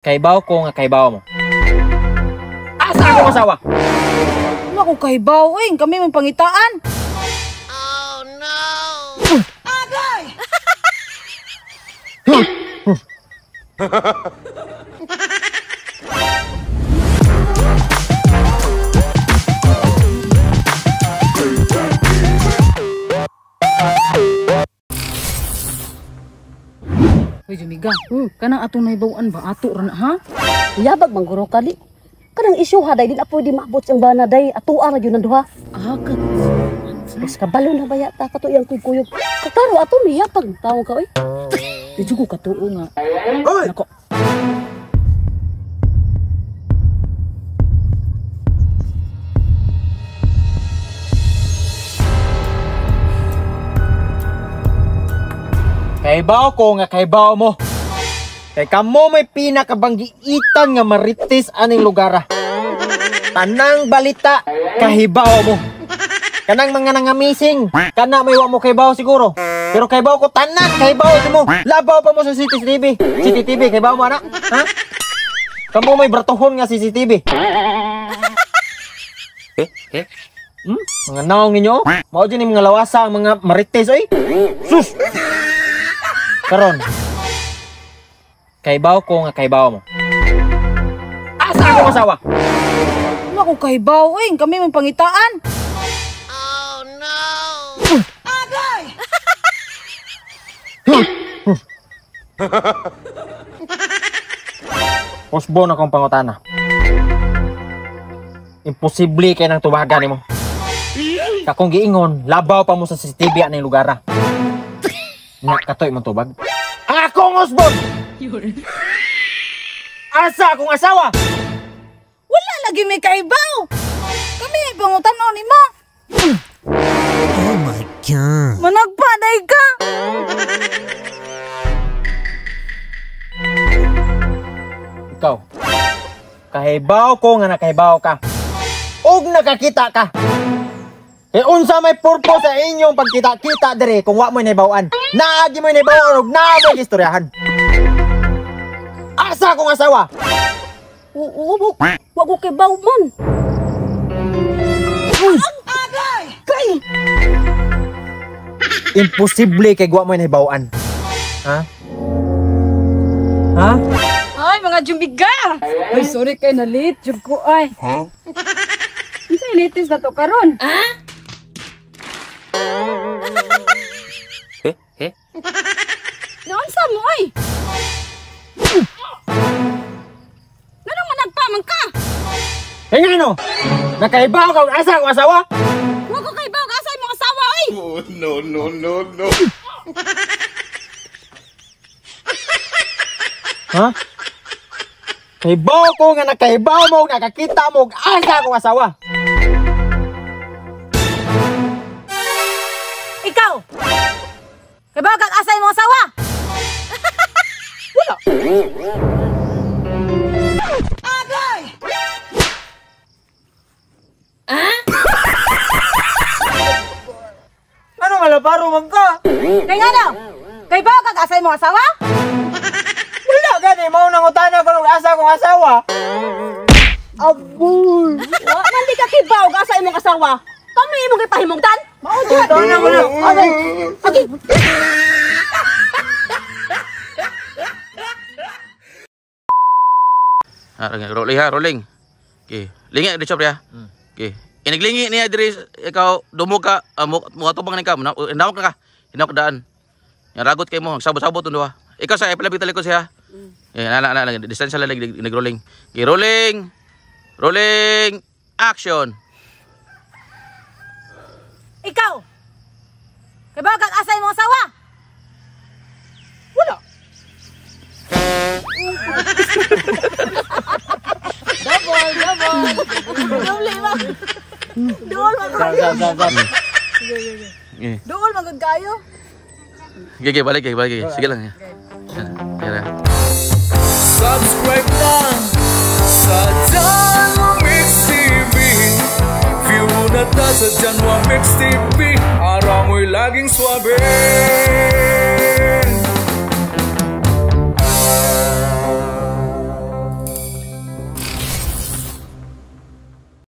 Kaibaw ko nga kaibaw mo. Asa ako masawa? Ano ko kaibaw eh? Kami may pangitaan. Oh no! Agay! Uy, Jumiga, kanang atong naibawaan ba? Ato rin, ha? Yabag mangguro kali. Kanang isyu ha, day, di na pwede maabot siyang bana, day. Atuwa ra yun ang duha. Mas kabalo na ba yata, kato yung kuyog. Kataro, ato may yapag. Tawag ka, oy. Medyo ko katuo nga. Oy! Nako. Kaibaw ko nga kaibaw mo. Kay kamo may pinakabanggiitan nga marites aning lugar. Tanang balita kahibaw mo. Kanang mga nangamising, kana may wa mo kaibaw siguro. Pero kaibaw ko tanan kaibaw mo. Labaw pa mo sa CCTV. CCTV kaibaw mo ana? Ha? Kamo may bratohon nga CCTV. Mga naong ninyo? Mao din mga lawasa ang mga marites oy. Sus! Karon. Kaibaw ko nga kaibaw mo. Asa ako masawa? Ano ko kaibaw eh? Kami may pangitaan. Oh no! Agay! Posbo na kong pangutana. Imposible kay nang tubagan nimo. Kakong giingon, labaw pa mo sa CCTV aning lugar. Nga katoy man tubag. Ang akong husband! Asa akong asawa? Wala lagi may kaibaw. Kami ay pangutanaw ni mo. Oh my God! Managpaday ka. Ikaw, kahibaw ko nga nakahibaw ka. Og nakakita ka. E unsa may purpose sa inyong pagkita-kita dire kung wa mo naibawaan. Naagi mo naibawaan og naa mo istoryahan. Asa akong asawa? Wag ko kaibaw man. Agay! Kay! Imposible kay wa mo naibawaan. Ha? Ha? Ay, mga Jumiga! Ay, sorry kay na late. Jug ko ay. Huh? Isa ilitis na to karon. Naunsa mo ay? Ganun managpamang ka? Eh nga no? Nakaibaw ka og asa akong asawa? Huwag ko kaibaw ka sa imong asawa ay! Oh no no no no! Ha? Kaibaw ko nga nakaibaw mo og nakakita mo og asa akong asawa. Ikaw! Kaibaw kag asa imong asawa? Wala. Agay! Ano malaparo man ka? Kaya nga daw, kaibaw kag asa imong asawa? Wala gani mao nang utana ko og asa akong asawa. Aboy. Wa man di ka kaibaw ka sa imong asawa. Kami imong gipahimugdan. Mao di. Utana mo na. Okay. Okay. Rolling ha, rolling. Okay. Lingi di chop ya. Okay. Iniglingi niya diri ikaw dumog ka, mga tubang ni ka, indawak ka. Indawak daan. Yang ragot kay mo, sabot-sabot tundo ha. Ikaw sa ipalabit talikod siya. Na, distansya lang nag-rolling. Okay, rolling. Rolling. Action. Ikaw! Kaibaw kag asa imong asawa? Wala. Double ba? Duol magkayo. Duol magkayo. Okay, balik. Sige lang. Yan. Subscribe lang sa Janwa Mix TV. View na ta sa Janwa Mix TV. Araw mo'y laging swabe.